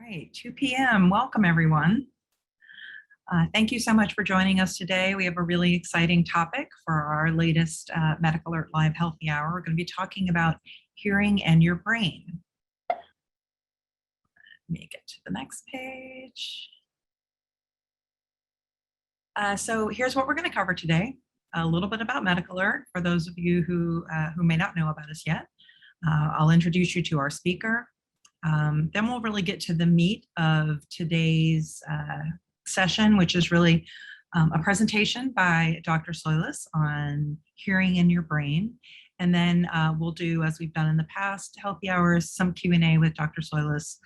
right, 2 p.m. Welcome, everyone. Thank you so much for joining us today. We have a really exciting topic for our latest MedicAlert Live Healthy Hour. We're going to be talking about hearing and your brain. Let me get to the next page. So here's what we're going to cover today. A little bit about MedicAlert for those of you who may not know about us yet. I'll introduce you to our speaker. Then we'll really get to the meat of today's session, which is really a presentation by Dr. Soilis on hearing in your brain. And then we'll do, as we've done in the past, healthy hours, some Q&A with Dr. Soilis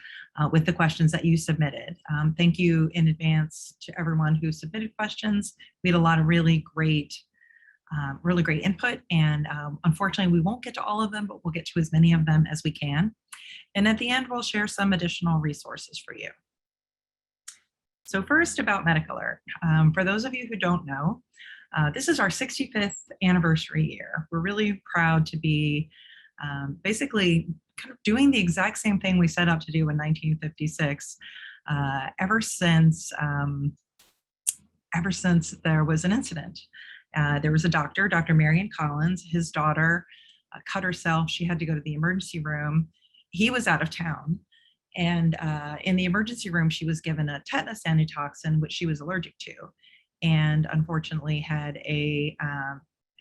with the questions that you submitted. Thank you in advance to everyone who submitted questions. We had a lot of really great input, and unfortunately we won't get to all of them, but we'll get to as many of them as we can. And at the end, we'll share some additional resources for you. So first, about MedicAlert. For those of you who don't know, this is our 65th anniversary year. We're really proud to be basically kind of doing the exact same thing we set out to do in 1956, ever since there was an incident. There was a doctor, Dr. Marion Collins. His daughter cut herself. She had to go to the emergency room. He was out of town. And in the emergency room, she was given a tetanus antitoxin, which she was allergic to, and unfortunately had a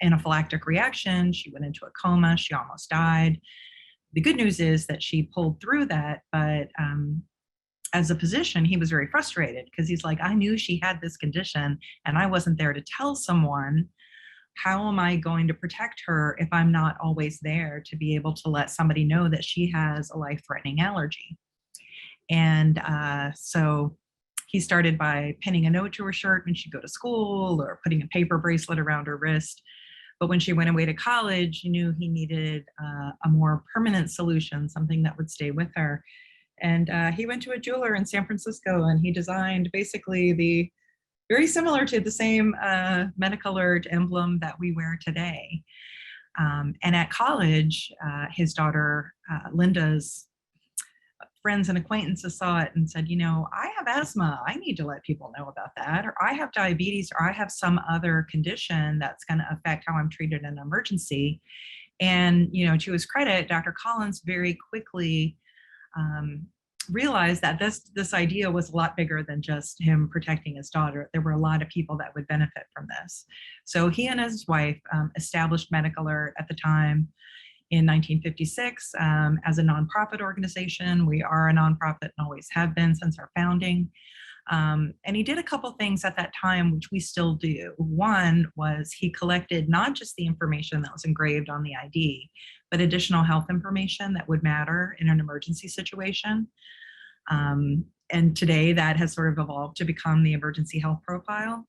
anaphylactic reaction. She went into a coma. She almost died. The good news is that she pulled through that, but as a physician, he was very frustrated because he's like, I knew she had this condition and I wasn't there to tell someone. How am I going to protect her if I'm not always there to be able to let somebody know that she has a life-threatening allergy? And so he started by pinning a note to her shirt when she'd go to school, or putting a paper bracelet around her wrist. But when she went away to college, he knew he needed a more permanent solution, something that would stay with her. And he went to a jeweler in San Francisco, and he designed basically very similar to the same MedicAlert emblem that we wear today. And at college, his daughter, Linda's friends and acquaintances saw it and said, you know, I have asthma. I need to let people know about that. Or I have diabetes, or I have some other condition that's going to affect how I'm treated in an emergency. And, you know, to his credit, Dr. Collins very quickly realized that this idea was a lot bigger than just him protecting his daughter. There were a lot of people that would benefit from this. So he and his wife established MedicAlert at the time in 1956 as a nonprofit organization. We are a nonprofit and always have been since our founding. And he did a couple things at that time, which we still do. One was he collected not just the information that was engraved on the ID, but additional health information that would matter in an emergency situation. And today that has sort of evolved to become the emergency health profile.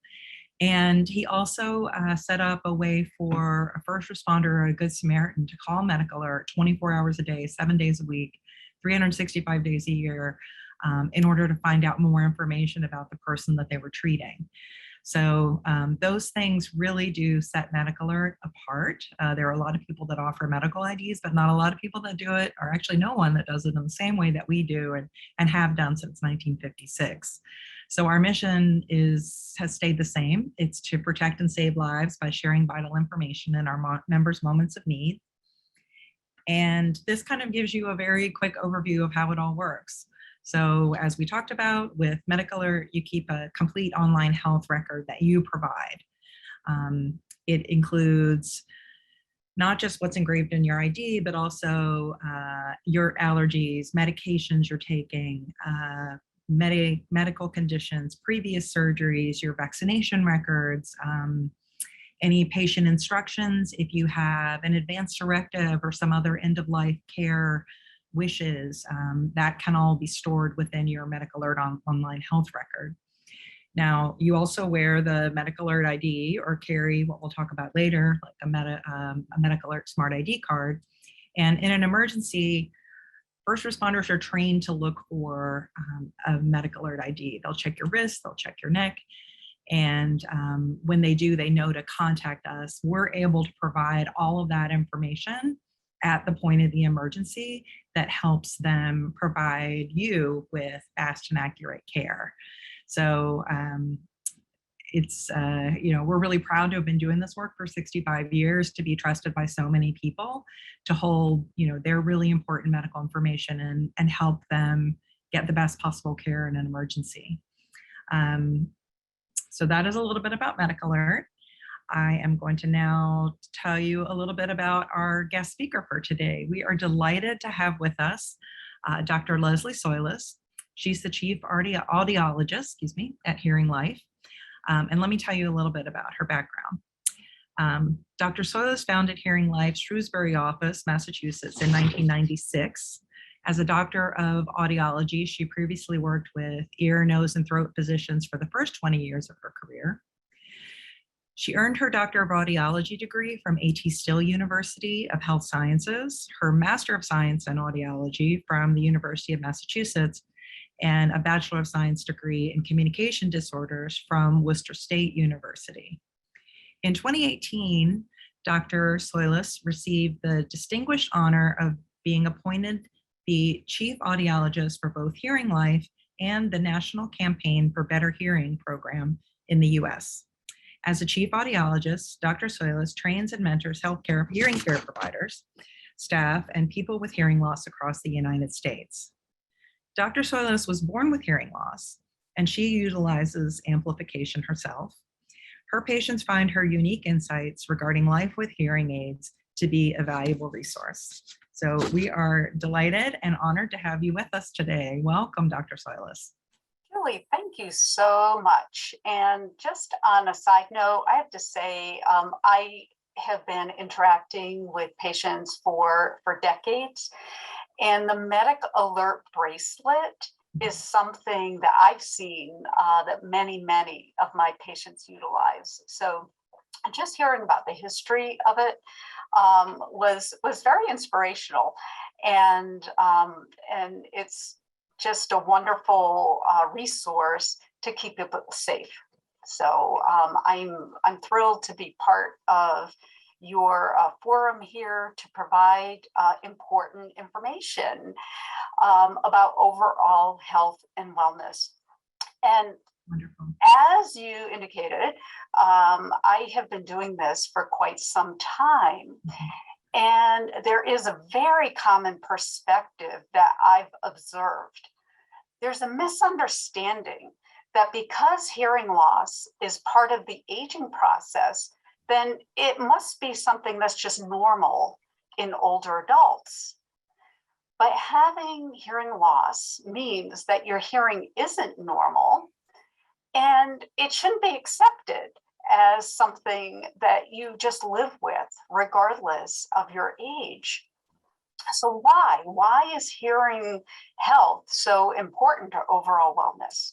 And he also set up a way for a first responder or a good Samaritan to call MedicAlert 24 hours a day, 7 days a week, 365 days a year, in order to find out more information about the person that they were treating. So those things really do set MedicAlert apart. There are a lot of people that offer medical IDs, but not a lot of people that do it, or actually no one that does it in the same way that we do and have done since 1956. So our mission has stayed the same. It's to protect and save lives by sharing vital information in our members' moments of need. And this kind of gives you a very quick overview of how it all works. So as we talked about with MedicAlert, you keep a complete online health record that you provide. It includes not just what's engraved in your ID, but also your allergies, medications you're taking, medical conditions, previous surgeries, your vaccination records, any patient instructions, if you have an advance directive or some other end-of-life care wishes, that can all be stored within your MedicAlert online health record. Now, you also wear the MedicAlert ID or carry what we'll talk about later, like a MedicAlert Smart ID card. And in an emergency, first responders are trained to look for a MedicAlert ID. They'll check your wrist, they'll check your neck, and when they do, they know to contact us. We're able to provide all of that information at the point of the emergency that helps them provide you with fast and accurate care. So it's, we're really proud to have been doing this work for 65 years, to be trusted by so many people, to hold, their really important medical information and help them get the best possible care in an emergency. So that is a little bit about MedicAlert. I am going to now tell you a little bit about our guest speaker for today. We are delighted to have with us Dr. Leslie Soilis. She's the chief audiologist, at HearingLife. And let me tell you a little bit about her background. Dr. Soilis founded HearingLife's Shrewsbury office, Massachusetts in 1996. As a doctor of audiology, she previously worked with ear, nose, and throat physicians for the first 20 years of her career. She earned her Doctor of Audiology degree from A.T. Still University of Health Sciences, her Master of Science in Audiology from the University of Massachusetts, and a Bachelor of Science degree in Communication Disorders from Worcester State University. In 2018, Dr. Soilis received the distinguished honor of being appointed the Chief Audiologist for both HearingLife and the National Campaign for Better Hearing program in the U.S. As a chief audiologist, Dr. Soilis trains and mentors healthcare hearing care providers, staff, and people with hearing loss across the United States. Dr. Soilis was born with hearing loss, and she utilizes amplification herself. Her patients find her unique insights regarding life with hearing aids to be a valuable resource. So we are delighted and honored to have you with us today. Welcome, Dr. Soilis. Julie, thank you so much. And just on a side note, I have to say, I have been interacting with patients for decades, and the MedicAlert Bracelet is something that I've seen that many of my patients utilize. So just hearing about the history of it was very inspirational, and it's just a wonderful resource to keep people safe. So I'm thrilled to be part of your forum here to provide important information about overall health and wellness. And Wonderful. as you indicated, I have been doing this for quite some time. And there is a very common perspective that I've observed. There's a misunderstanding that because hearing loss is part of the aging process, then it must be something that's just normal in older adults. But having hearing loss means that your hearing isn't normal, and it shouldn't be accepted as something that you just live with regardless of your age. So why is hearing health so important to overall wellness?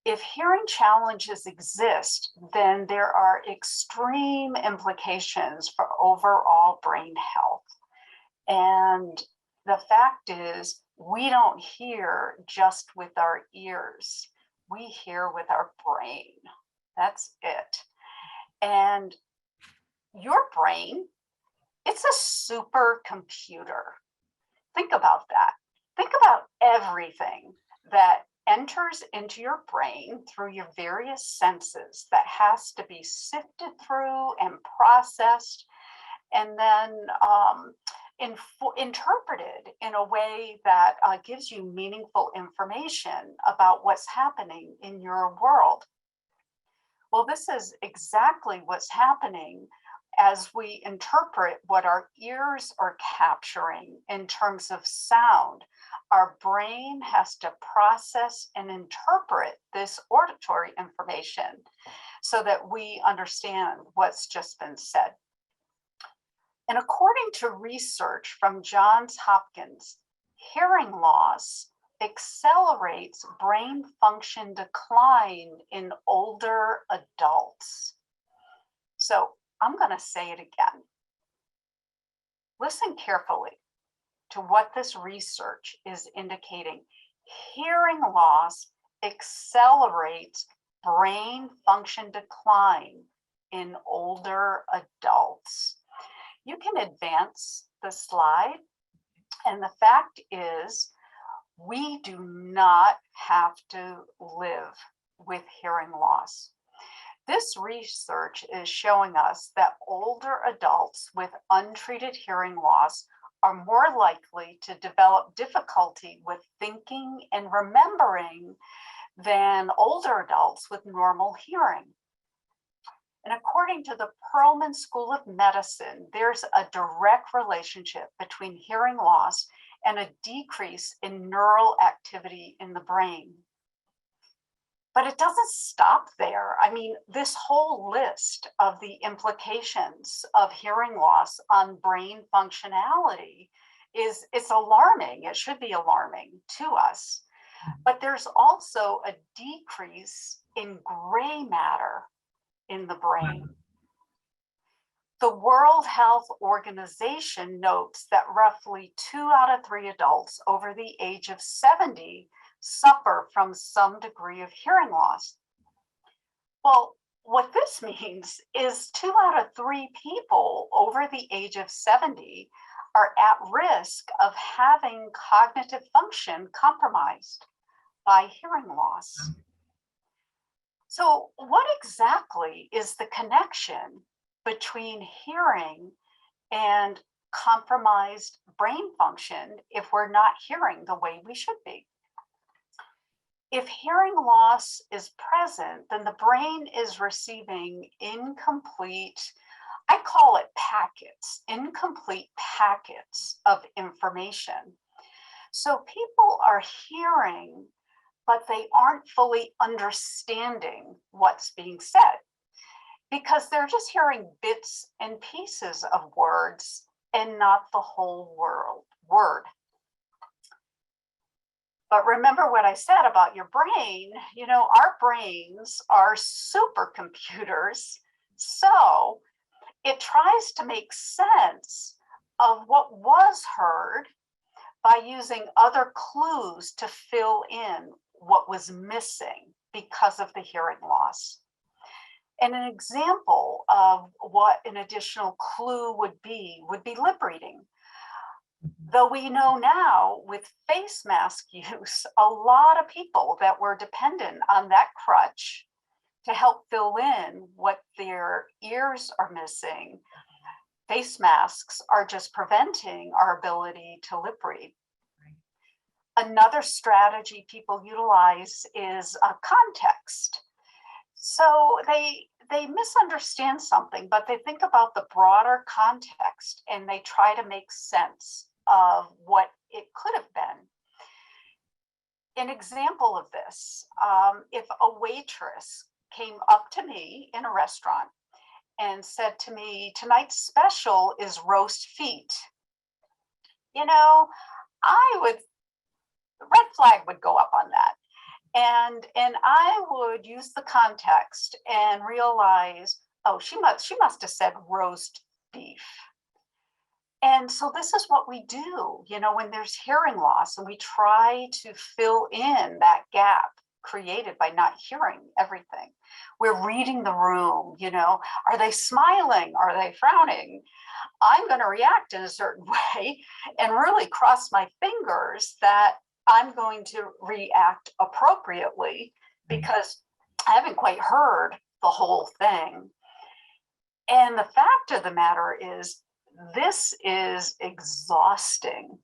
If hearing challenges exist, then there are extreme implications for overall brain health. And the fact is, we don't hear just with our ears. We hear with our brain. That's it. And your brain, it's a supercomputer. Think about that. Think about everything that enters into your brain through your various senses that has to be sifted through and processed, and then interpreted in a way that gives you meaningful information about what's happening in your world. Well, this is exactly what's happening as we interpret what our ears are capturing in terms of sound. Our brain has to process and interpret this auditory information so that we understand what's just been said. And according to research from Johns Hopkins, hearing loss accelerates brain function decline in older adults. So I'm going to say it again. Listen carefully to what this research is indicating. Hearing loss accelerates brain function decline in older adults. You can advance the slide. And the fact is, we do not have to live with hearing loss. This research is showing us that older adults with untreated hearing loss are more likely to develop difficulty with thinking and remembering than older adults with normal hearing. And according to the Perelman School of Medicine, there's a direct relationship between hearing loss and a decrease in neural activity in the brain. But it doesn't stop there. I mean, this whole list of the implications of hearing loss on brain functionality it's alarming. It should be alarming to us. But there's also a decrease in gray matter in the brain. The World Health Organization notes that roughly 2 out of 3 adults over the age of 70 suffer from some degree of hearing loss. Well, what this means is 2 out of 3 people over the age of 70 are at risk of having cognitive function compromised by hearing loss. So what exactly is the connection between hearing and compromised brain function if we're not hearing the way we should be? If hearing loss is present, then the brain is receiving incomplete, I call it packets, incomplete packets of information. So people are hearing, but they aren't fully understanding what's being said because they're just hearing bits and pieces of words and not the whole word. But remember what I said about your brain, our brains are supercomputers. So it tries to make sense of what was heard by using other clues to fill in what was missing because of the hearing loss. And an example of what an additional clue would be lip reading. Though we know now with face mask use, a lot of people that were dependent on that crutch to help fill in what their ears are missing, face masks are just preventing our ability to lip read. Another strategy people utilize is context. So they misunderstand something, but they think about the broader context and they try to make sense of what it could have been. An example of this, if a waitress came up to me in a restaurant and said to me, tonight's special is roast feet, the red flag would go up on that. And I would use the context and realize, oh, she must have said roast beef. And so this is what we do, when there's hearing loss and we try to fill in that gap created by not hearing everything. We're reading the room, are they smiling? Are they frowning? I'm going to react in a certain way and really cross my fingers that I'm going to react appropriately because I haven't quite heard the whole thing. And the fact of the matter is, this is exhausting.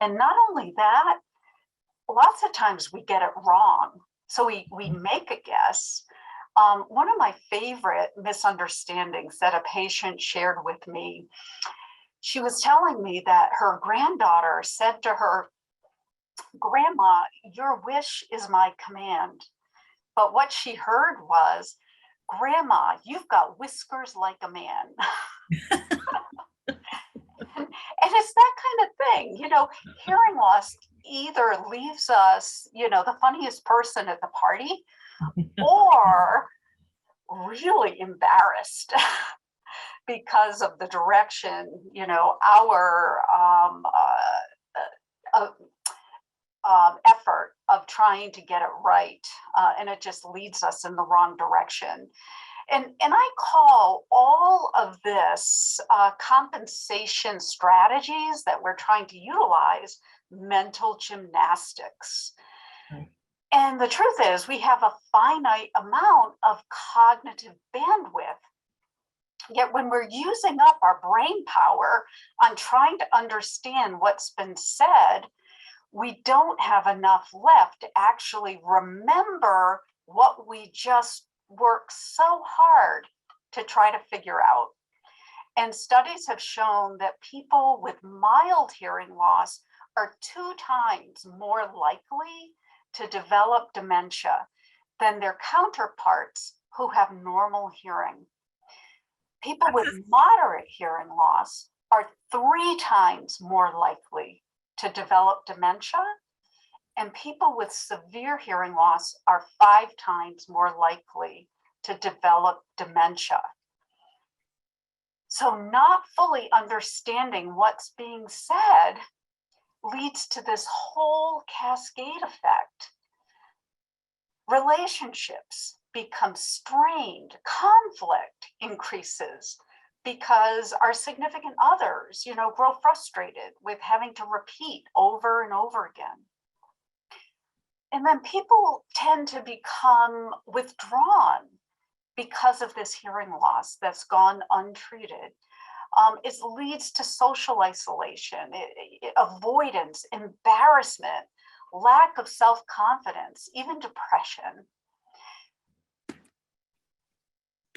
And not only that, lots of times we get it wrong. So we make a guess. One of my favorite misunderstandings that a patient shared with me, she was telling me that her granddaughter said to her, "Grandma, your wish is my command." But what she heard was, "Grandma, you've got whiskers like a man." And it's that kind of thing, hearing loss either leaves us, the funniest person at the party or really embarrassed because of the direction, our effort of trying to get it right. And it just leads us in the wrong direction. And I call all of this compensation strategies that we're trying to utilize mental gymnastics. Right. And the truth is, we have a finite amount of cognitive bandwidth. Yet when we're using up our brain power on trying to understand what's been said, we don't have enough left to actually remember what we just worked so hard to try to figure out. And studies have shown that people with mild hearing loss are 2 times more likely to develop dementia than their counterparts who have normal hearing. People with moderate hearing loss are 3 times more likely to develop dementia, and people with severe hearing loss are 5 times more likely to develop dementia. So not fully understanding what's being said leads to this whole cascade effect. Relationships become strained, conflict increases because our significant others, grow frustrated with having to repeat over and over again. And then people tend to become withdrawn because of this hearing loss that's gone untreated. It leads to social isolation, avoidance, embarrassment, lack of self-confidence, even depression.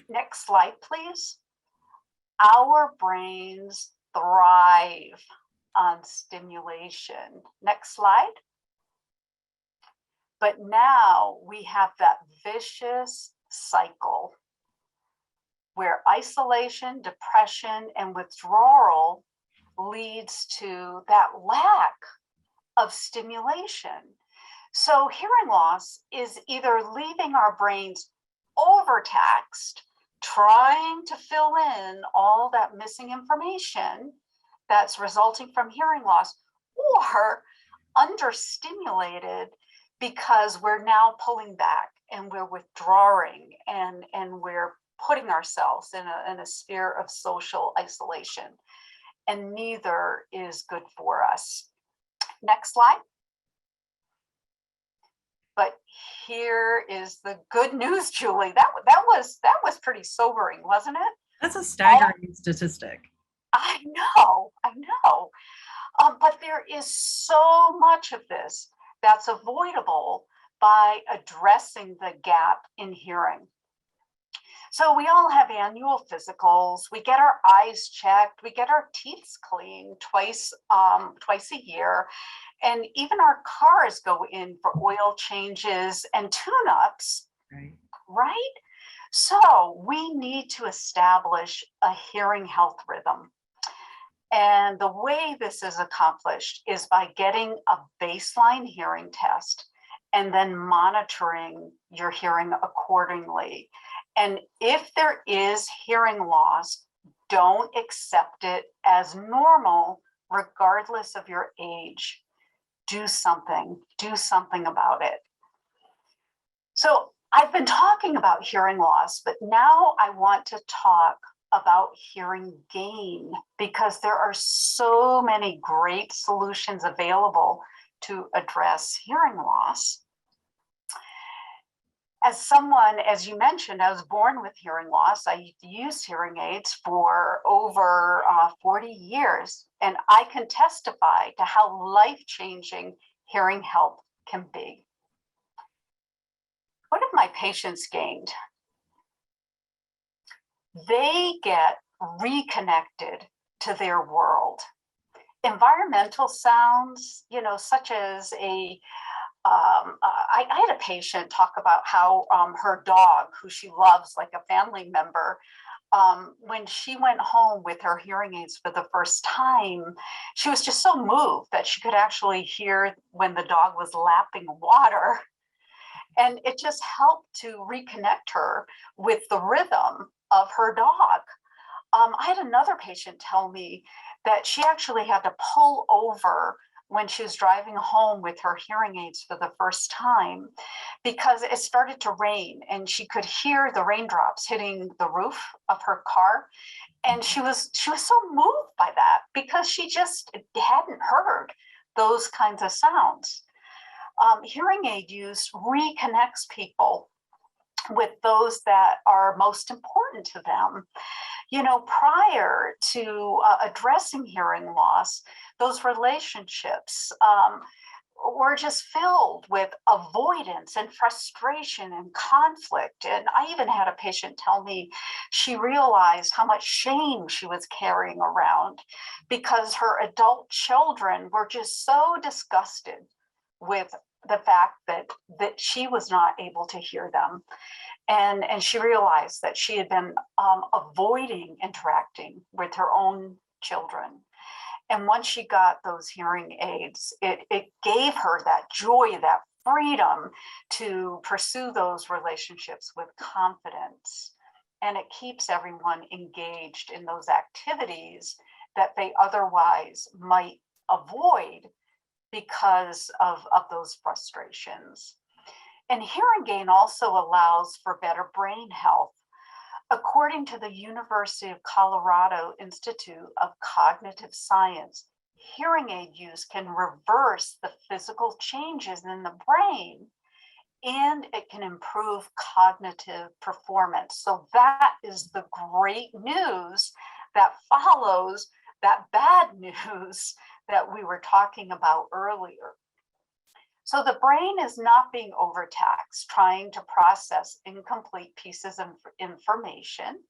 Next slide, please. Our brains thrive on stimulation. Next slide. But now we have that vicious cycle where isolation, depression, and withdrawal leads to that lack of stimulation. So hearing loss is either leaving our brains overtaxed, trying to fill in all that missing information that's resulting from hearing loss, or understimulated because we're now pulling back and we're withdrawing and we're putting ourselves in a sphere of social isolation. And neither is good for us. Next slide. But here is the good news, Julie. That was pretty sobering, wasn't it? That's a staggering statistic. I know. But there is so much of this that's avoidable by addressing the gap in hearing. So we all have annual physicals. We get our eyes checked. We get our teeth cleaned twice a year. And even our cars go in for oil changes and tune-ups, right? So we need to establish a hearing health rhythm. And the way this is accomplished is by getting a baseline hearing test and then monitoring your hearing accordingly. And if there is hearing loss, don't accept it as normal, regardless of your age. Do something about it. So I've been talking about hearing loss, but now I want to talk about hearing gain, because there are so many great solutions available to address hearing loss. As someone, as you mentioned, I was born with hearing loss. I used hearing aids for over 40 years, and I can testify to how life-changing hearing health can be. What have my patients gained? They get reconnected to their world. Environmental sounds, such as I had a patient talk about how her dog, who she loves like a family member, when she went home with her hearing aids for the first time, she was just so moved that she could actually hear when the dog was lapping water. And it just helped to reconnect her with the rhythm of her dog. I had another patient tell me that she actually had to pull over when she was driving home with her hearing aids for the first time, because it started to rain and she could hear the raindrops hitting the roof of her car. And she was so moved by that because she just hadn't heard those kinds of sounds. Hearing aid use reconnects people with those that are most important to them. You know, prior to addressing hearing loss, those relationships were just filled with avoidance and frustration and conflict. And I even had a patient tell me she realized how much shame she was carrying around because her adult children were just so disgusted with the fact that she was not able to hear them. And she realized that she had been avoiding interacting with her own children. And once she got those hearing aids, it gave her that joy, that freedom to pursue those relationships with confidence. And it keeps everyone engaged in those activities that they otherwise might avoid because of those frustrations. And hearing gain also allows for better brain health. According to the University of Colorado Institute of Cognitive Science, hearing aid use can reverse the physical changes in the brain, and it can improve cognitive performance. So that is the great news that follows that bad news that we were talking about earlier. So the brain is not being overtaxed, trying to process incomplete pieces of information.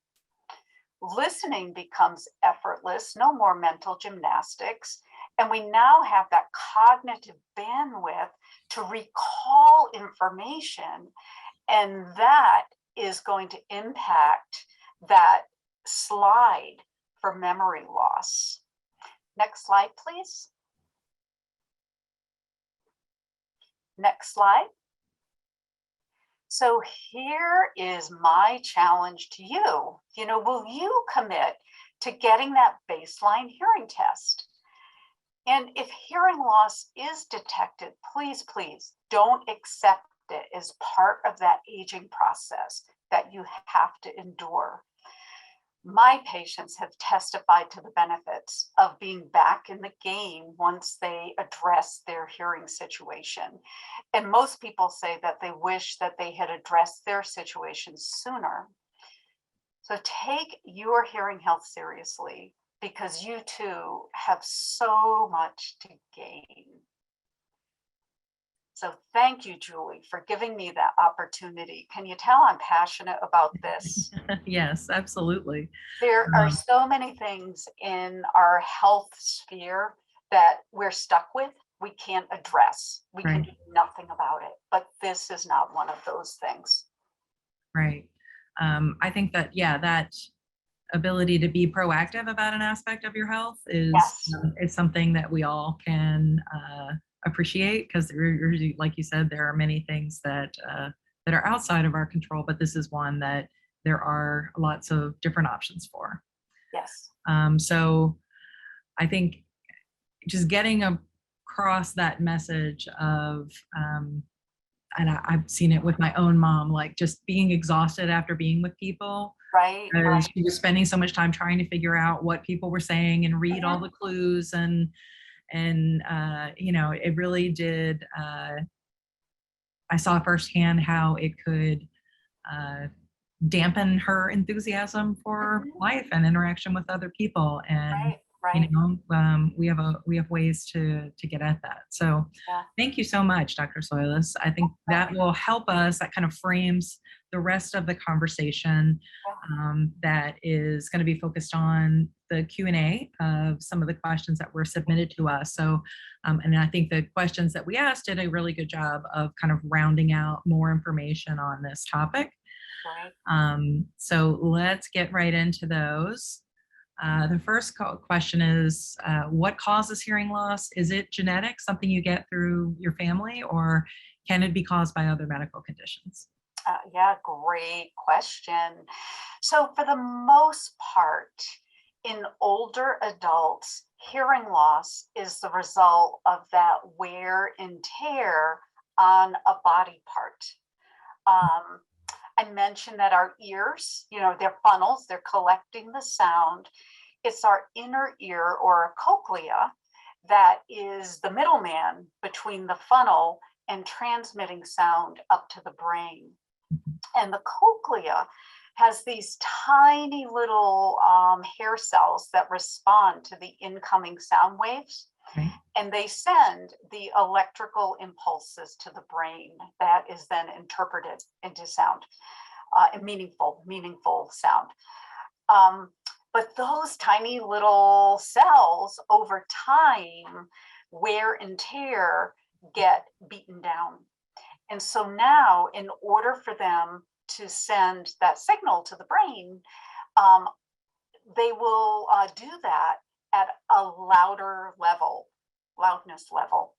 Listening becomes effortless, no more mental gymnastics. And we now have that cognitive bandwidth to recall information. And that is going to impact that slide for memory loss. Next slide, please. Next slide. So here is my challenge to you. You know, will you commit to getting that baseline hearing test? And if hearing loss is detected, please, please don't accept it as part of that aging process that you have to endure. My patients have testified to the benefits of being back in the game once they address their hearing situation. And most people say that they wish that they had addressed their situation sooner. So take your hearing health seriously, because you too have so much to gain. So thank you, Julie, for giving me that opportunity. Can you tell I'm passionate about this? Yes, absolutely. There are so many things in our health sphere that we're stuck with, we can't address. We can do nothing about it, but this is not one of those things. Right. I think that, yeah, that ability to be proactive about an aspect of your health is something that we all can appreciate, because like you said, there are many things that are outside of our control, but this is one that there are lots of different options for. Yes. So I think just getting across that message of, and I've seen it with my own mom, like just being exhausted after being with people. Right. She was spending so much time trying to figure out what people were saying and read all the clues, and you know, it really did. I saw firsthand how it could dampen her enthusiasm for life and interaction with other people. And you know, we have ways to get at that. So thank you so much, Dr. Soilis. I think that will help us. That kind of frames the rest of the conversation that is going to be focused on the Q&A of some of the questions that were submitted to us. So, and I think the questions that we asked did a really good job of kind of rounding out more information on this topic. So let's get right into those. The first question is, what causes hearing loss? Is it genetic, something you get through your family, or can it be caused by other medical conditions? Yeah, great question. So for the most part, in older adults, hearing loss is the result of that wear and tear on a body part. I mentioned that our ears, they're funnels, they're collecting the sound. It's our inner ear or cochlea that is the middleman between the funnel and transmitting sound up to the brain. And the cochlea has these tiny little hair cells that respond to the incoming sound waves. Right. And they send the electrical impulses to the brain that is then interpreted into sound, meaningful sound. But those tiny little cells over time, wear and tear, get beaten down. And so now, in order for them to send that signal to the brain, they will do that at a loudness level.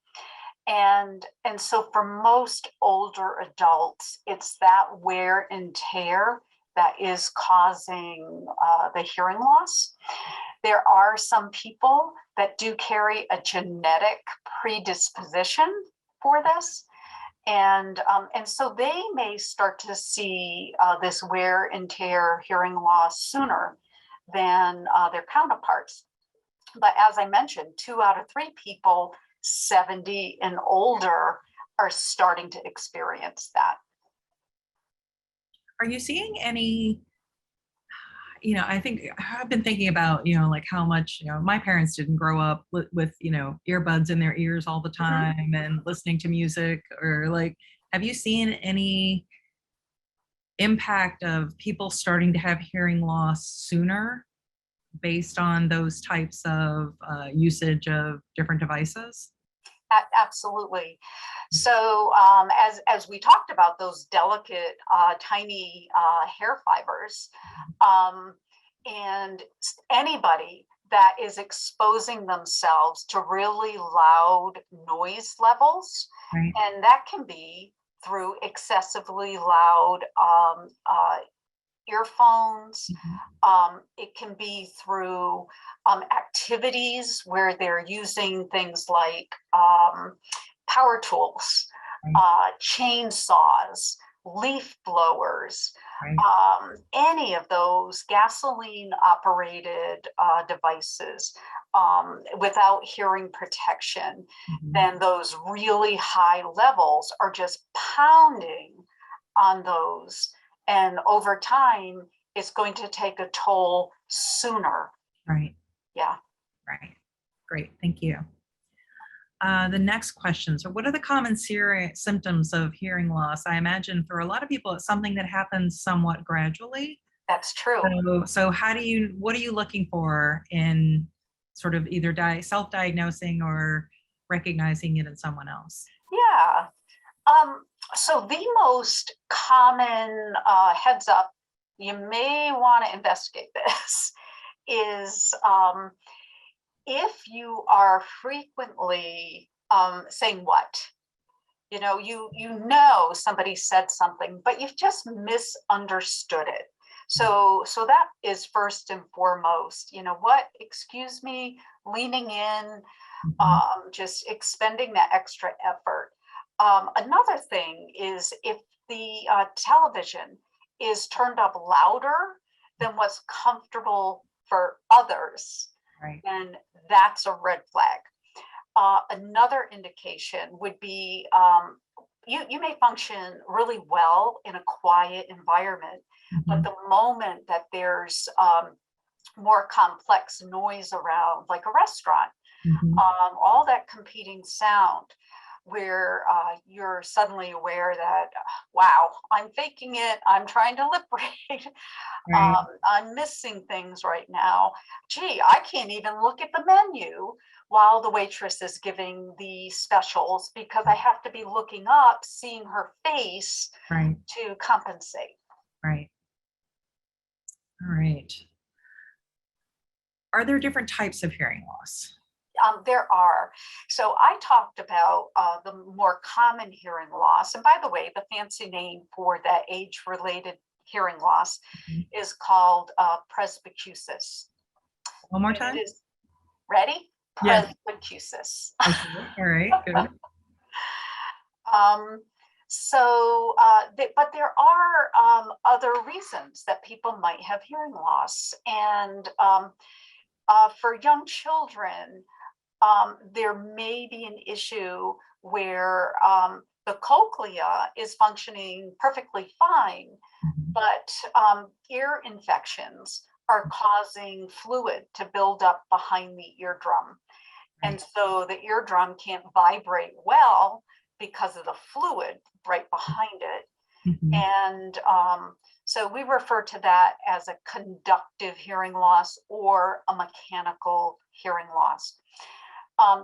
And so for most older adults, it's that wear and tear that is causing the hearing loss. There are some people that do carry a genetic predisposition for this. And so they may start to see this wear and tear hearing loss sooner than their counterparts. But as I mentioned, 2 out of 3 people 70 and older are starting to experience that. Are you seeing any, I think I've been thinking about, like how much, my parents didn't grow up with earbuds in their ears all the time and listening to music, or like, have you seen any impact of people starting to have hearing loss sooner based on those types of usage of different devices? Absolutely. So as we talked about those delicate, tiny hair fibers, and anybody that is exposing themselves to really loud noise levels, Right. and that can be through excessively loud earphones. It can be through activities where they're using things like power tools, chainsaws, leaf blowers, any of those gasoline operated devices without hearing protection, then those really high levels are just pounding on those. And over time, it's going to take a toll sooner. Right. Yeah. Right. Great. Thank you. The next question. So what are the common symptoms of hearing loss? I imagine for a lot of people, it's something that happens somewhat gradually. That's true. So what are you looking for in sort of either self-diagnosing or recognizing it in someone else? Yeah. So the most common heads up, you may want to investigate this, is if you are frequently saying what? Somebody said something, but you've just misunderstood it. So that is first and foremost, what, excuse me, leaning in, just expending that extra effort. Another thing is if the television is turned up louder than what's comfortable for others, then that's a red flag. Another indication would be you may function really well in a quiet environment, but the moment that there's more complex noise around, like a restaurant, all that competing sound, where you're suddenly aware that, wow, I'm faking it, I'm trying to lip read, I'm missing things right now. Gee, I can't even look at the menu while the waitress is giving the specials because I have to be looking up, seeing her face to compensate. Right. All right. Are there different types of hearing loss? There are. So I talked about the more common hearing loss. And by the way, the fancy name for that age-related hearing loss is called presbycusis. One more time? Ready? Yes. Presbycusis. Okay. All right. Good. Um, but there are other reasons that people might have hearing loss. And for young children, there may be an issue where the cochlea is functioning perfectly fine, Mhm. but ear infections are causing fluid to build up behind the eardrum. And Right. so the eardrum can't vibrate well because of the fluid right behind it. Mhm. And so we refer to that as a conductive hearing loss or a mechanical hearing loss.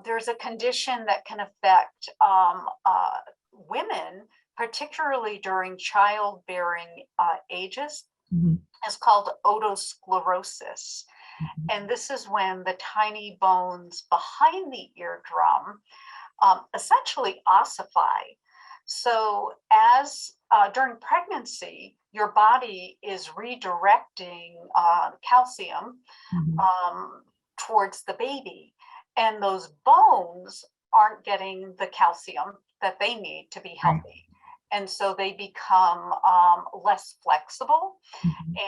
There's a condition that can affect women, particularly during childbearing ages. Mhm. It's called otosclerosis. Mhm. And this is when the tiny bones behind the eardrum essentially ossify. So as during pregnancy, your body is redirecting calcium Mhm. towards the baby, and those bones aren't getting the calcium that they need to be Right. healthy. And so they become less flexible, Mhm.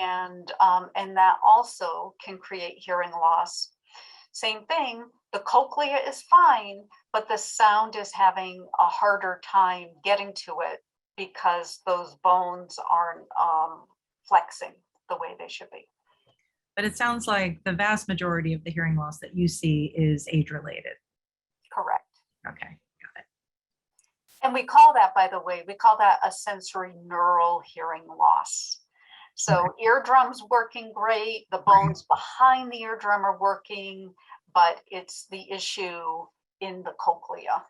and that also can create hearing loss. Same thing, the cochlea is fine, but the sound is having a harder time getting to it because those bones aren't flexing the way they should be. But it sounds like the vast majority of the hearing loss that you see is age related. Correct. Okay. Got it. And we call that, by the way, we call that a sensory neural hearing loss. Okay. So eardrum's working great, the Right. bones behind the eardrum are working, but it's the issue in the cochlea.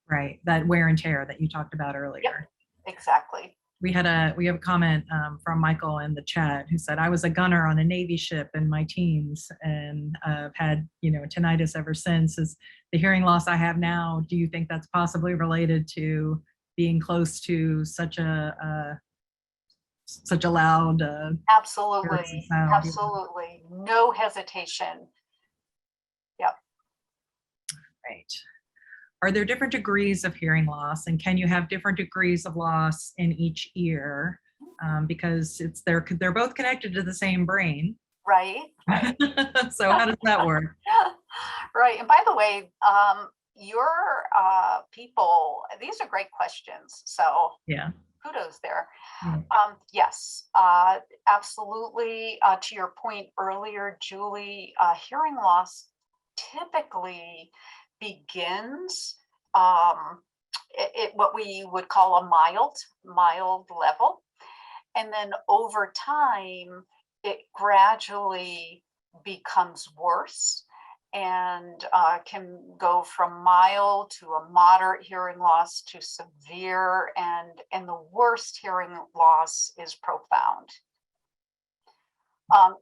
Right. That wear and tear that you talked about earlier. Yep, exactly. We have a comment from Michael in the chat who said, I was a gunner on a Navy ship in my teens and I've had, tinnitus ever since. Is the hearing loss I have now, do you think that's possibly related to being close to such a loud Absolutely, sound? absolutely. No hesitation. Yep. Right. Are there different degrees of hearing loss, and can you have different degrees of loss in each ear? Because they're both connected to the same brain. Right, right. So how does that work? Right. And by the way, your people, these are great questions. So Yeah. kudos there. Yeah. Yes, absolutely. To your point earlier, Julie, hearing loss typically begins what we would call a mild level. And then over time, it gradually becomes worse and can go from mild to a moderate hearing loss to severe, and the worst hearing loss is profound.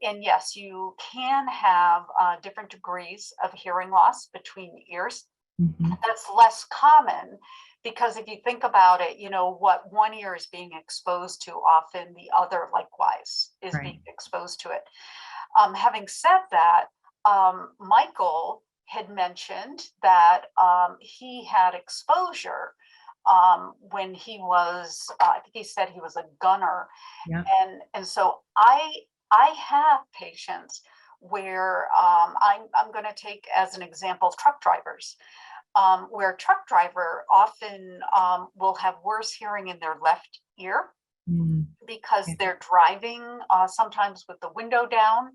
And yes, you can have different degrees of hearing loss between ears. Mm-hmm. That's less common because if you think about it, what one ear is being exposed to, often the other likewise is Right. being exposed to it. Having said that, Michael had mentioned that he had exposure when he was, I think he said he was a gunner. Yeah. And so I have patients where I'm going to take as an example truck drivers, where a truck driver often will have worse hearing in their left ear because they're driving sometimes with the window down,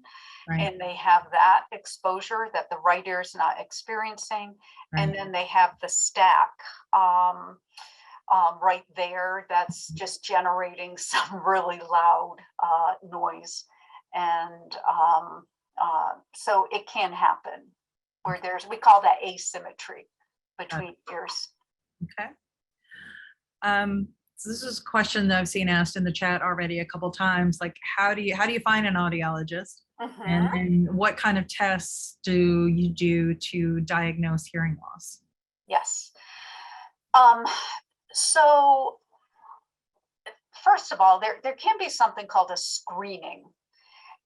Right. and they have that exposure that the right ear is not experiencing. Right. And then they have the stack right there that's just generating some really loud noise. And so it can happen where we call that asymmetry between ears. Okay. So this is a question that I've seen asked in the chat already a couple times. Like, how do you find an audiologist? And what kind of tests do you do to diagnose hearing loss? Yes. So first of all, there can be something called a screening.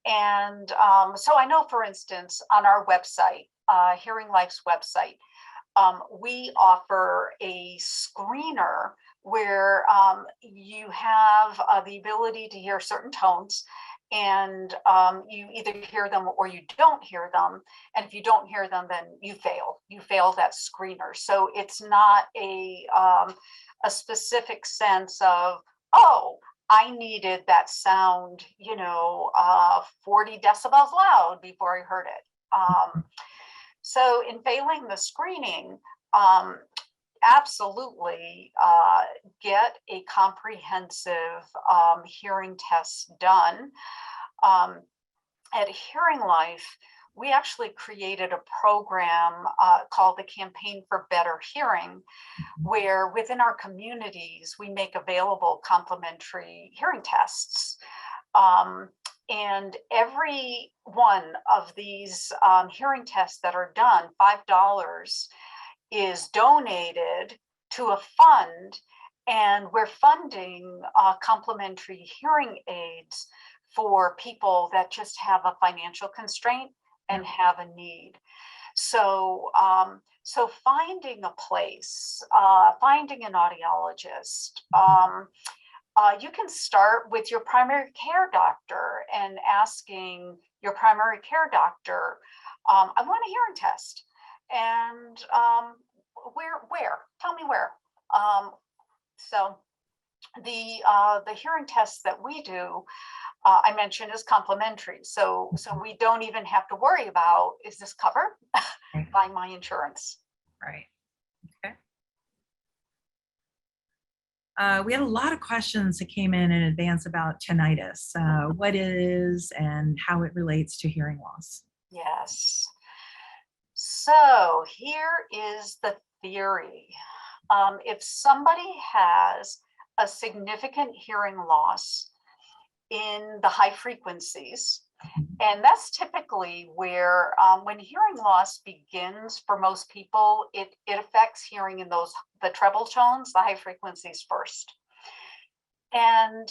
And so I know, for instance, on our website, HearingLife's website, we offer a screener where you have the ability to hear certain tones, and you either hear them or you don't hear them. And if you don't hear them, then you fail that screener. So it's not a specific sense of, oh, I needed that sound, 40 decibels loud before I heard it. So in failing the screening, absolutely get a comprehensive hearing test done. At HearingLife, we actually created a program called the Campaign for Better Hearing, where within our communities, we make available complimentary hearing tests. And every one of these hearing tests that are done, $5 is donated to a fund, and we're funding complimentary hearing aids for people that just have a financial constraint and have a need. So, so finding a place, finding an audiologist, you can start with your primary care doctor and asking your primary care doctor, I want a hearing test. And where? Tell me where. So the hearing tests that we do, I mentioned, is complimentary. So we don't even have to worry about, is this covered by my insurance? Right. Okay. We had a lot of questions that came in advance about tinnitus, what it is and how it relates to hearing loss. Yes. So here is the theory. If somebody has a significant hearing loss in the high frequencies, and that's typically where when hearing loss begins for most people, it affects hearing in the treble tones, the high frequencies first. And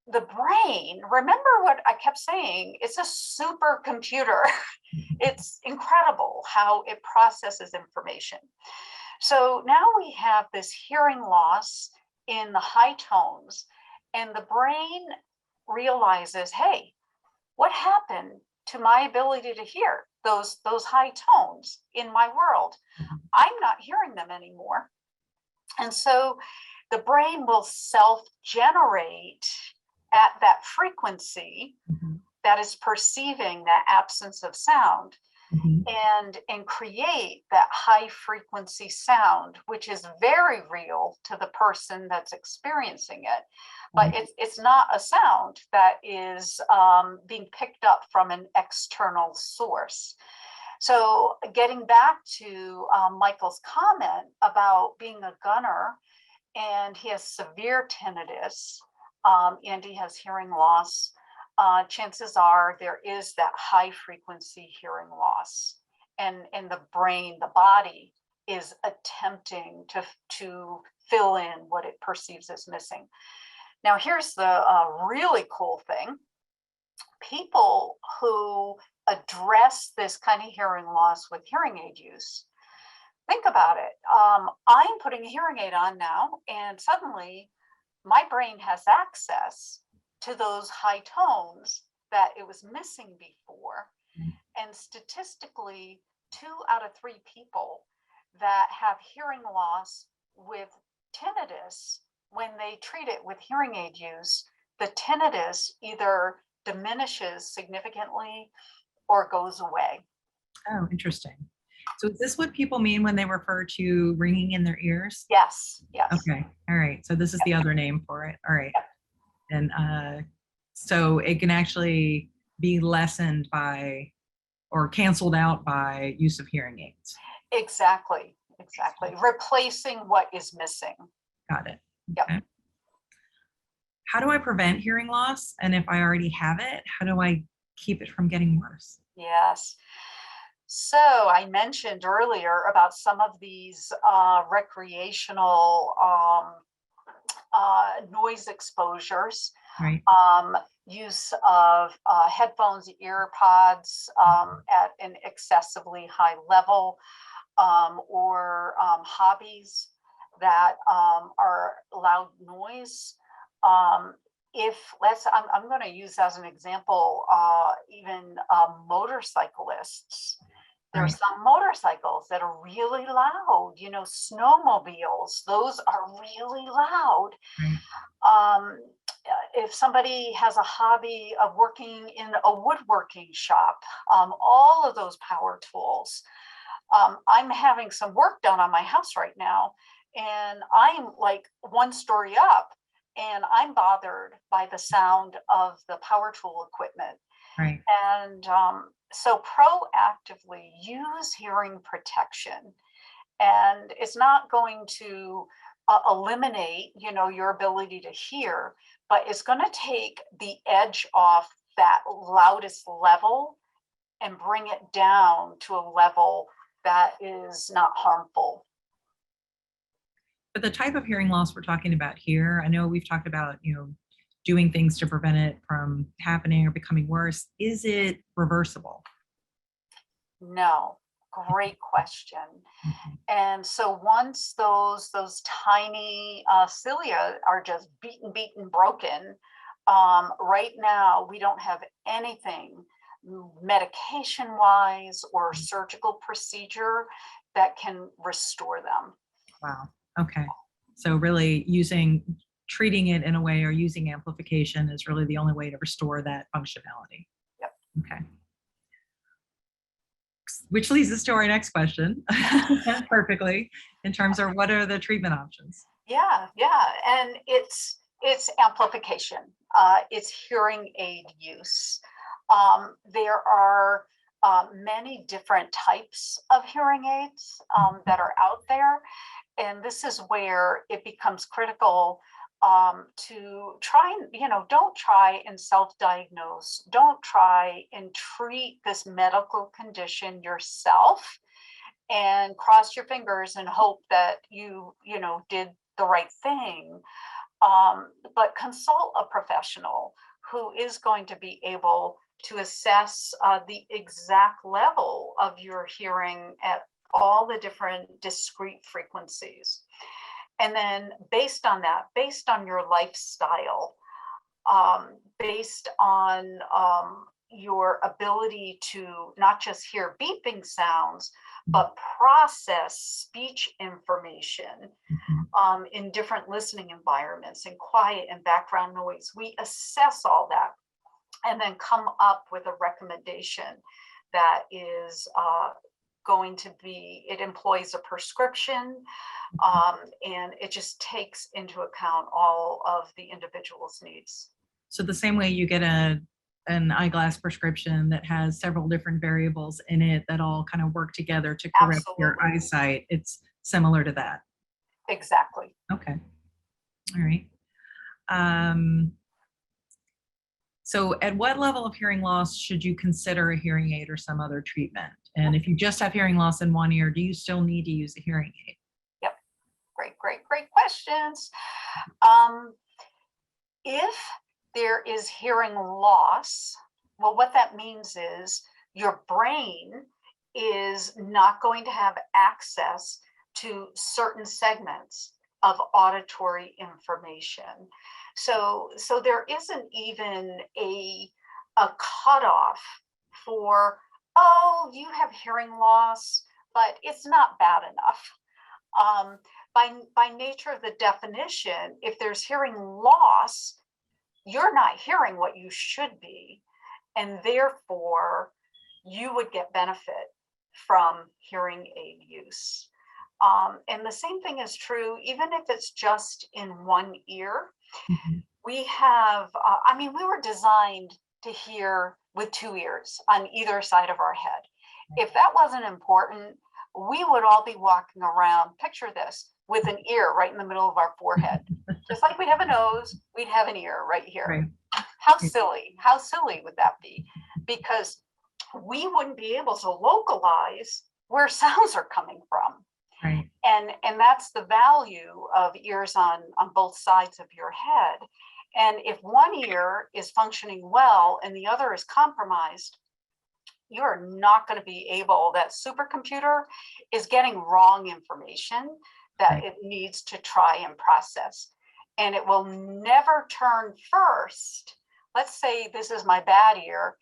the brain, remember what I kept saying, it's a supercomputer. It's incredible how it processes information. So now we have this hearing loss in the high tones, and the brain realizes, hey, what happened to my ability to hear those high tones in my world? I'm not hearing them anymore. And so the brain will self-generate at that frequency that is perceiving that absence of sound, and create that high frequency sound, which is very real to the person that's experiencing it. But it's not a sound that is being picked up from an external source. So getting back to Michael's comment about being a gunner, and he has severe tinnitus, and he has hearing loss, chances are there is that high frequency hearing loss, and the brain, the body, is attempting to fill in what it perceives as missing. Now, here's the really cool thing. People who address this kind of hearing loss with hearing aid use, think about it. I'm putting a hearing aid on now, and suddenly my brain has access to those high tones that it was missing before. And statistically, 2 out of 3 people that have hearing loss with tinnitus, when they treat it with hearing aid use, the tinnitus either diminishes significantly or goes away. Oh, interesting. So is this what people mean when they refer to ringing in their ears? Yes, yes. Okay, all right. So this is the other name for it. All right. And so it can actually be lessened by or canceled out by use of hearing aids. Exactly. Replacing what is missing. Got it. Yep. Okay. How do I prevent hearing loss? And if I already have it, how do I keep it from getting worse? Yes. So I mentioned earlier about some of these recreational noise exposures. Right. Use of headphones, ear pods at an excessively high level, or hobbies that are loud noise. If I'm going to use as an example, even motorcyclists. There's Right. some motorcycles that are really loud, snowmobiles, those are really loud. Right. Um, if somebody has a hobby of working in a woodworking shop, all of those power tools. I'm having some work done on my house right now, and I'm like one story up, and I'm bothered by the sound of the power tool equipment. Right. And so proactively use hearing protection. And it's not going to eliminate, your ability to hear, but it's going to take the edge off that loudest level and bring it down to a level that is not harmful. But the type of hearing loss we're talking about here, I know we've talked about, doing things to prevent it from happening or becoming worse. Is it reversible? No, great question. Mhm. And so once those tiny cilia are just beaten, broken, right now we don't have anything medication-wise or surgical procedure that can restore them. Wow. Okay. So really treating it in a way or using amplification is really the only way to restore that functionality. Yep. Okay. Which leads us to our next question perfectly in terms of what are the treatment options? Yeah, and it's amplification. It's hearing aid use. There are many different types of hearing aids that are out there, and this is where it becomes critical to try and, don't try and self-diagnose. Don't try and treat this medical condition yourself and cross your fingers and hope that you did the right thing. But consult a professional who is going to be able to assess the exact level of your hearing at all the different discrete frequencies. And then based on that, based on your lifestyle, based on your ability to not just hear beeping sounds, but process speech information in different listening environments, in quiet and background noise. We assess all that and then come up with a recommendation that is going to be, it employs a prescription, and it just takes into account all of the individual's needs. So the same way you get an eyeglass prescription that has several different variables in it that all kind of work together to correct your eyesight, it's similar to that. Exactly. Okay. All right. So at what level of hearing loss should you consider a hearing aid or some other treatment? And if you just have hearing loss in one ear, do you still need to use a hearing aid? Yep. Great questions. If there is hearing loss, well, what that means is your brain is not going to have access to certain segments of auditory information. So there isn't even a cutoff for, oh, you have hearing loss, but it's not bad enough. By nature of the definition, if there's hearing loss, you're not hearing what you should be, and therefore you would get benefit from hearing aid use. And the same thing is true, even if it's just in one ear. Mhm. We have, we were designed to hear with two ears on either side of our head. If that wasn't important, we would all be walking around, picture this, with an ear right in the middle of our forehead. Just like we'd have a nose, we'd have an ear right here. Right. How silly would that be? Because we wouldn't be able to localize where sounds are coming from. Right. And that's the value of ears on both sides of your head. And if one ear is functioning well and the other is compromised, you're not going to be able, that supercomputer is getting wrong information that Right. it needs to try and process. And it will never turn first. Let's say this is my bad ear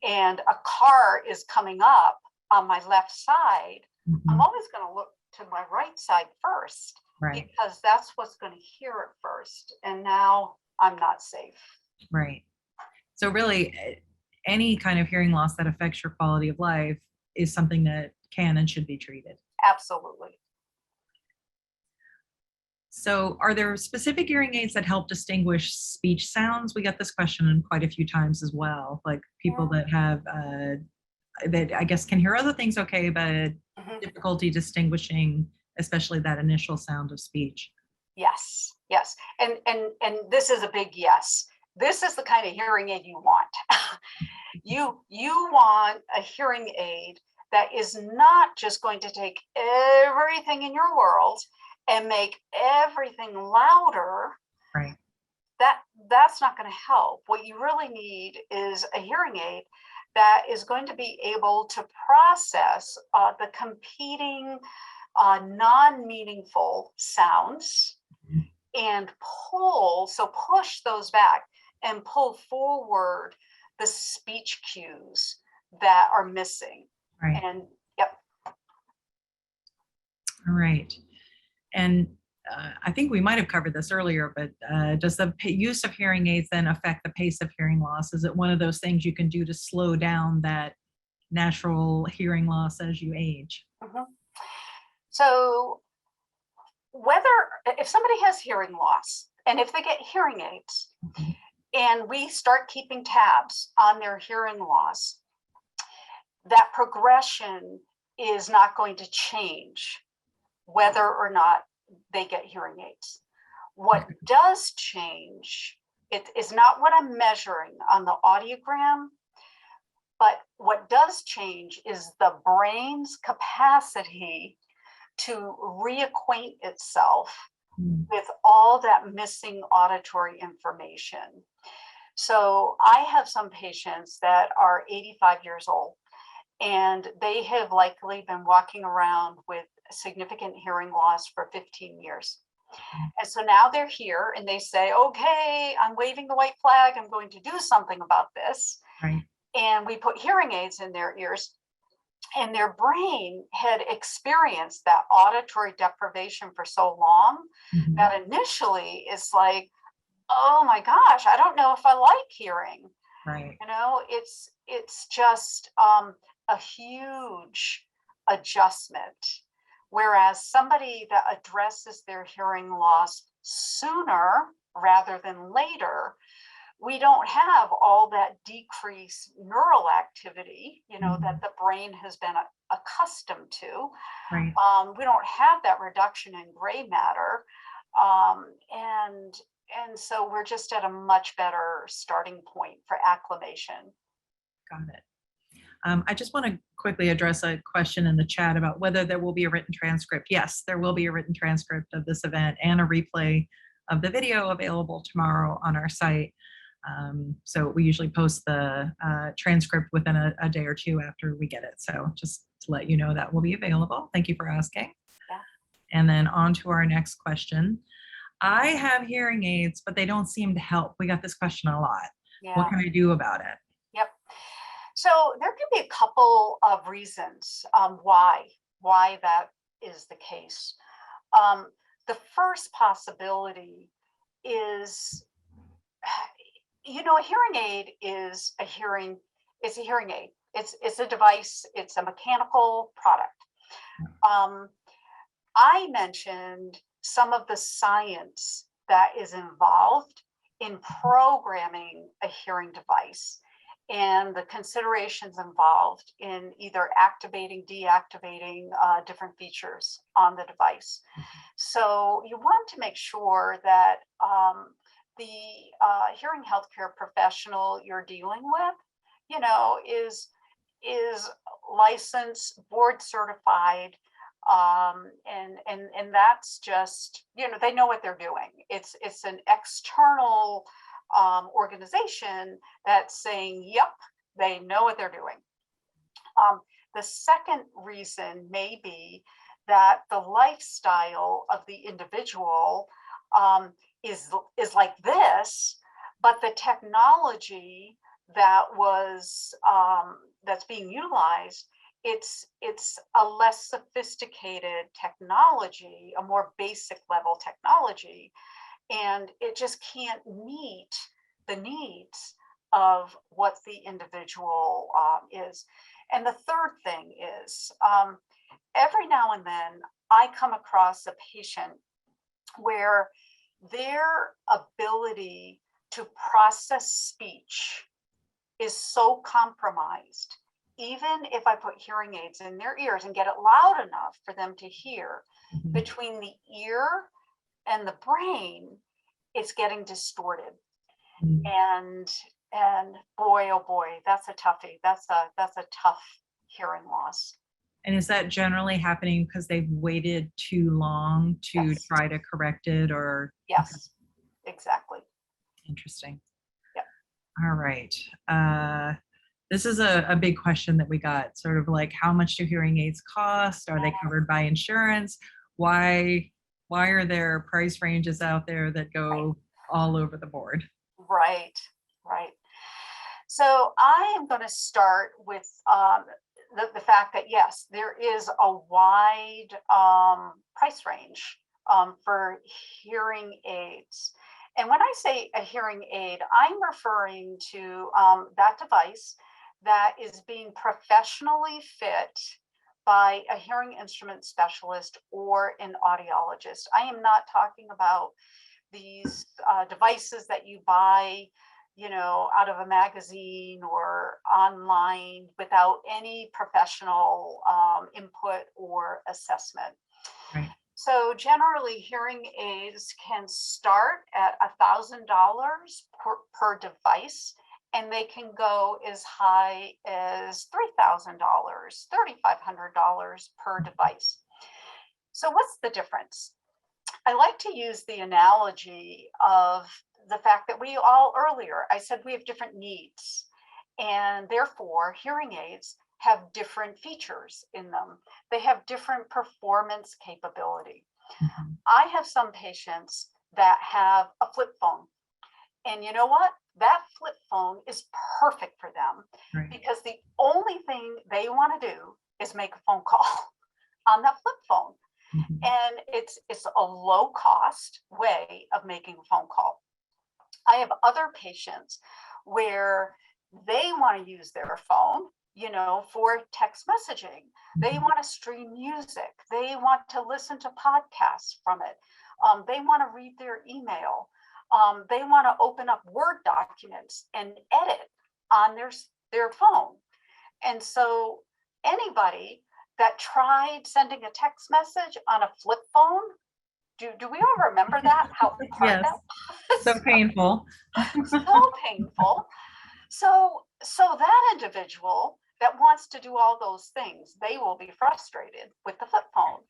and a car is coming up on my left side. I'm Mhm. always going to look to my right side first Right. because that's what's going to hear it first. And now I'm not safe. Right. So really, any kind of hearing loss that affects your quality of life is something that can and should be treated. Absolutely. So are there specific hearing aids that help distinguish speech sounds? We get this question quite a few times as well, like people Yeah. that have that I guess can hear other things okay, but Mhm. difficulty distinguishing, especially that initial sound of speech. Yes, yes. And this is a big yes. This is the kind of hearing aid you want. You want a hearing aid that is not just going to take everything in your world and make everything louder. Right. That's not going to help. What you really need is a hearing aid that is going to be able to process the competing non-meaningful sounds Mhm. and push those back and pull forward the speech cues that are missing. Right. And yep. All right. And I think we might have covered this earlier, but does the use of hearing aids then affect the pace of hearing loss? Is it one of those things you can do to slow down that natural hearing loss as you age? Mhm. So if somebody has hearing loss and if they get hearing aids Mhm. and we start keeping tabs on their hearing loss, that progression is not going to change whether or not they get hearing aids. What does change, it is not what I'm measuring on the audiogram, but what does change is the brain's capacity to reacquaint itself Mm. with all that missing auditory information. So I have some patients that are 85 years old and they have likely been walking around with significant hearing loss for 15 years. And so now they're here and they say, okay, I'm waving the white flag. I'm going to do something about this. Right. And we put hearing aids in their ears and their brain had experienced that auditory deprivation for so long Mhm. that initially it's like, oh my gosh, I don't know if I like hearing. Right. It's just a huge adjustment. Whereas somebody that addresses their hearing loss sooner rather than later, we don't have all that decreased neural activity, that Mhm. the brain has been accustomed to. Right. We don't have that reduction in gray matter. Um, and and so we're just at a much better starting point for acclimation. Got it. I just want to quickly address a question in the chat about whether there will be a written transcript. Yes, there will be a written transcript of this event and a replay of the video available tomorrow on our site. So we usually post the transcript within a day or two after we get it. So just to let you know that will be available. Thank you for asking. Yeah. And then on to our next question. I have hearing aids, but they don't seem to help. We got this question a lot. What Yeah. can I do about it? Yep. So there can be a couple of reasons why that is the case. The first possibility is, a hearing aid is a hearing. It's a hearing aid. It's a device. It's a mechanical product. Um, I mentioned some of the science that is involved in programming a hearing device and the considerations involved in either activating, deactivating different features on the device. So you want to make sure that the hearing healthcare professional you're dealing with, is licensed, board certified, and that's just, they know what they're doing. It's an external organization that's saying, yep, they know what they're doing. The second reason may be that the lifestyle of the individual is like this, but the technology that was that's being utilized, it's a less sophisticated technology, a more basic level technology, and it just can't meet the needs of what the individual is. And the third thing is, every now and then I come across a patient where their ability to process speech is so compromised. Even if I put hearing aids in their ears and get it loud enough for them to hear, between the ear and the brain, it's getting distorted. And boy, oh boy, that's a toughie. That's a tough hearing loss. And is that generally happening because they've waited too long to Yes. try to correct it, or? Yes, exactly. Interesting. Yep. All right. This is a big question that we got, sort of like, how much do hearing aids cost? Are they covered by insurance? Why are there price ranges out there that go all over the board? Right. So I am going to start with the fact that, yes, there is a wide price range for hearing aids. And when I say a hearing aid, I'm referring to that device that is being professionally fit by a hearing instrument specialist or an audiologist. I am not talking about these devices that you buy, out of a magazine or online without any professional input or assessment. Right. So generally, hearing aids can start at $1,000 per device, and they can go as high as $3,000, $3,500 per device. So what's the difference? I like to use the analogy of the fact that I said we have different needs, and therefore hearing aids have different features in them. They have different performance capability. I have some patients that have a flip phone, and you know what? That flip phone is perfect for them, right? Because the only thing they want to do is make a phone call on that flip phone. And it's a low cost way of making a phone call. I have other patients where they want to use their phone, for text messaging. They want to stream music. They want to listen to podcasts from it. They want to read their email. They want to open up Word documents and edit on their phone. And so anybody that tried sending a text message on a flip phone, do we all remember that? How hard that was? So painful. So painful. So that individual that wants to do all those things, they will be frustrated with the flip phone.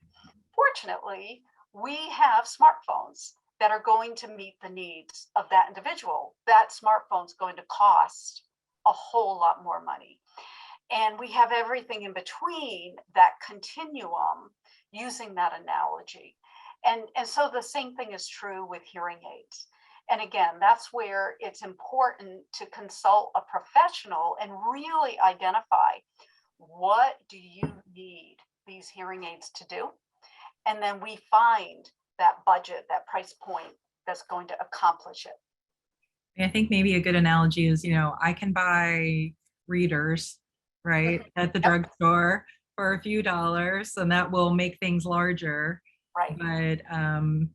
Fortunately, we have smartphones that are going to meet the needs of that individual. That smartphone's going to cost a whole lot more money. And we have everything in between that continuum, using that analogy. And so the same thing is true with hearing aids. And again, that's where it's important to consult a professional and really identify, what do you need these hearing aids to do? And then we find that budget, that price point that's going to accomplish it. I think maybe a good analogy is, I can buy readers, right, at the drugstore for a few dollars, and that will make things larger. Right. But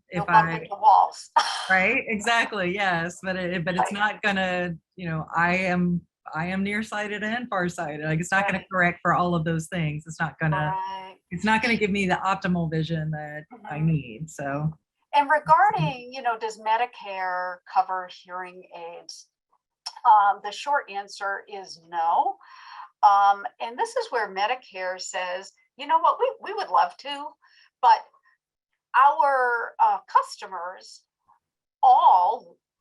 if bump into walls. Right, exactly, yes, but it's not gonna, I am nearsighted and farsighted. Like, it's not gonna correct for all of those things. It's not gonna give me the optimal vision that I need. So. And regarding, does Medicare cover hearing aids? The short answer is no. And this is where Medicare says, you know what, we would love to, but our customers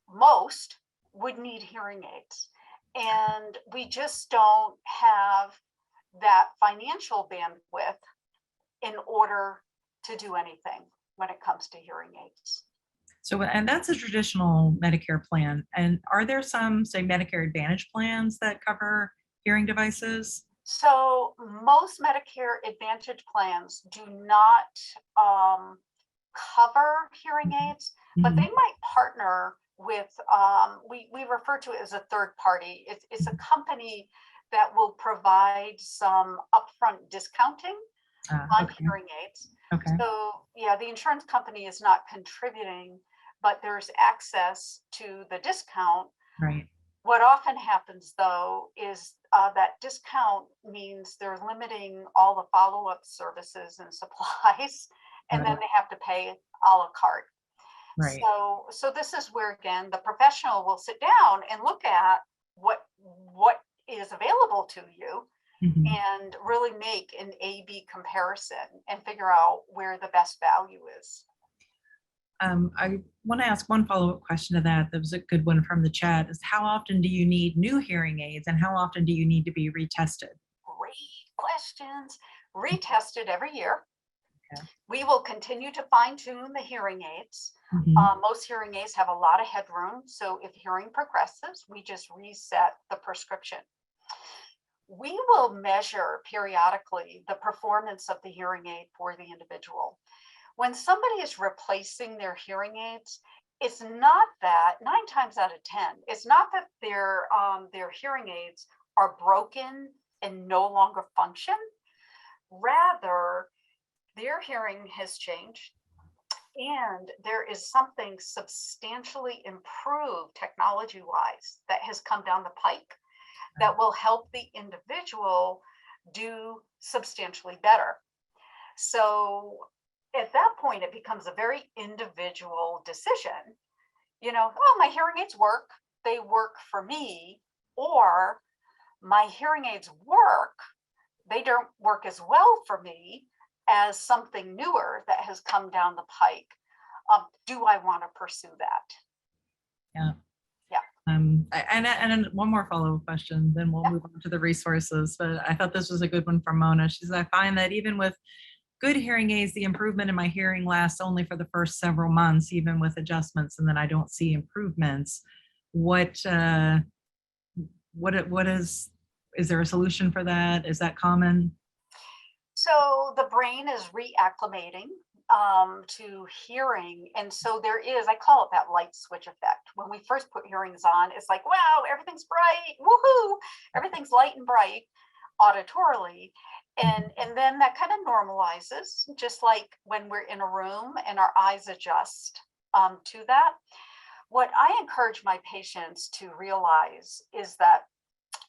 most would need hearing aids. And we just don't have that financial bandwidth in order to do anything when it comes to hearing aids. So, and that's a traditional Medicare plan. And are there some, say, Medicare Advantage plans that cover hearing devices? So most Medicare Advantage plans do not cover hearing aids, but they Mhm. might partner with, we refer to it as a third party. It's a company that will provide some upfront discounting on Okay. hearing aids. Okay. So yeah, the insurance company is not contributing, but there's access to the discount. Right. What often happens though is that discount means they're limiting all the follow-up services and supplies, and then Right. they have to pay a la carte. Right. So this is where again the professional will sit down and look at what is available to you Mhm. and really make an A/B comparison and figure out where the best value is. I want to ask one follow-up question to that. That was a good one from the chat. Is how often do you need new hearing aids, and how often do you need to be retested? Great questions. Retested every year. Okay. We will continue to fine tune the hearing aids. Mhm. Most hearing aids have a lot of headroom. So if hearing progresses, we just reset the prescription. We will measure periodically the performance of the hearing aid for the individual. When somebody is replacing their hearing aids, it's not that 9 times out of 10, it's not that their hearing aids are broken and no longer function. Rather, their hearing has changed and there is something substantially improved technology wise that has come down the pike that will help the individual do substantially better. So at that point, it becomes a very individual decision. Oh, my hearing aids work, they work for me, or my hearing aids work, they don't work as well for me as something newer that has come down the pike. Do I want to pursue that? Yeah. Yeah. And one more follow-up question, then we'll Yeah. move on to the resources. But I thought this was a good one from Mona. She says, I find that even with good hearing aids, the improvement in my hearing lasts only for the first several months, even with adjustments, and then I don't see improvements. What is there a solution for that? Is that common? So the brain is reacclimating to hearing. And so there is, I call it that light switch effect. When we first put hearings on, it's like, wow, everything's bright, woohoo, everything's light and bright auditorily. And then that kind of normalizes, just like when we're in a room and our eyes adjust to that. What I encourage my patients to realize is that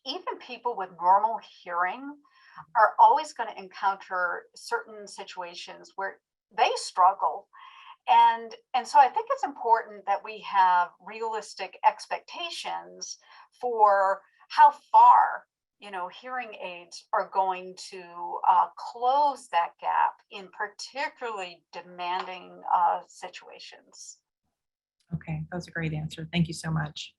even people with normal hearing are always going to encounter certain situations where they struggle. And so I think it's important that we have realistic expectations for how far hearing aids are going to close that gap in particularly demanding situations. Okay, that was a great answer. Thank you so much.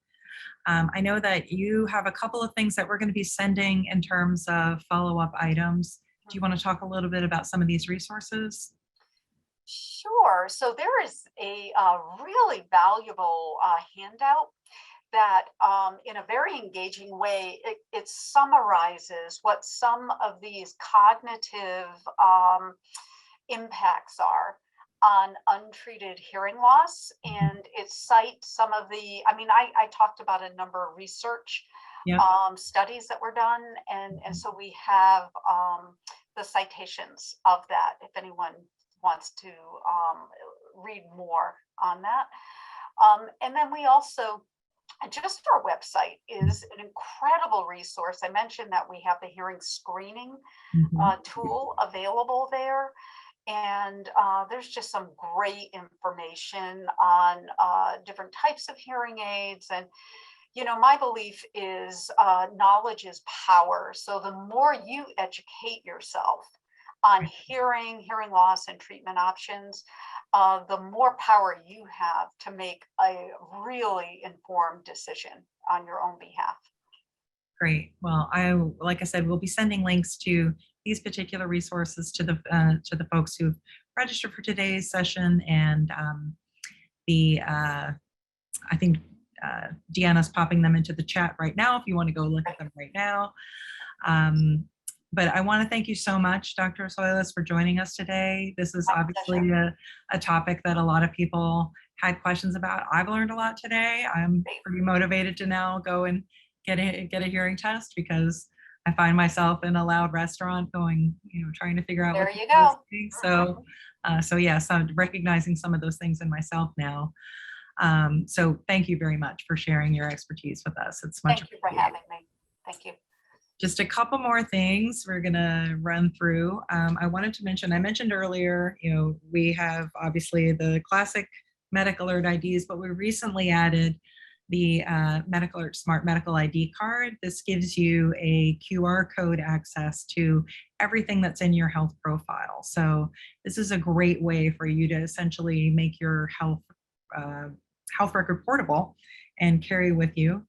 I know that you have a couple of things that we're going to be sending in terms of follow-up items. Do you want to talk a little bit about some of these resources? Sure. So there is a really valuable handout that in a very engaging way, it summarizes what some of these cognitive impacts are on untreated hearing loss. And it cites some of the, I talked about a number of research Yep. studies that were done. And so we have the citations of that if anyone wants to read more on that. And then we also, just our website is an incredible resource. I mentioned that we have the hearing screening tool available there. And there's just some great information on different types of hearing aids. And, my belief is knowledge is power. So the more you educate yourself on hearing loss and treatment options, the more power you have to make a really informed decision on your own behalf. Great. Well, like I said, we'll be sending links to these particular resources to the folks who've registered for today's session, and I think Deanna's popping them into the chat right now if you want to go look at them right now. But I want to thank you so much, Dr. Soilis, for joining us today. This is obviously a topic that a lot of people had questions about. I've learned a lot today. I'm pretty motivated to now go and get a hearing test, because I find myself in a loud restaurant going, trying to figure out There what you go. So yes, I'm recognizing some of those things in myself now. So thank you very much for sharing your expertise with us. It's much appreciated. Thank you for having me. Thank you. Just a couple more things we're going to run through. I wanted to mention, I mentioned earlier, we have obviously the classic MedicAlert IDs, but we recently added the MedicAlert Smart Medical ID card. This gives you a QR code access to everything that's in your health profile. So this is a great way for you to essentially make your health record portable and carry with you.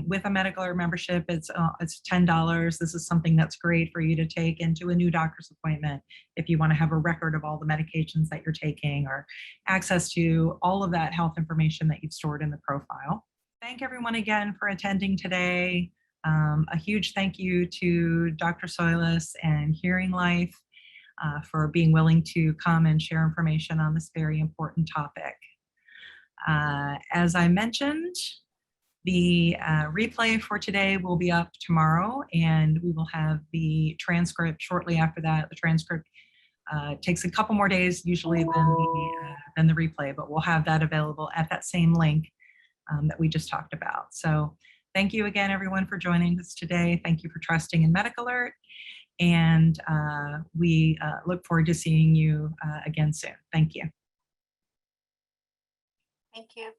With a MedicAlert membership, it's $10. This is something that's great for you to take into a new doctor's appointment if you want to have a record of all the medications that you're taking, or access to all of that health information that you've stored in the profile. Thank everyone again for attending today. A huge thank you to Dr. Soilis and HearingLife for being willing to come and share information on this very important topic. As I mentioned, the replay for today will be up tomorrow, and we will have the transcript shortly after that. The transcript takes a couple more days usually than the replay, but we'll have that available at that same link that we just talked about. So thank you again, everyone, for joining us today. Thank you for trusting in MedicAlert, and we look forward to seeing you again soon. Thank you. Thank you.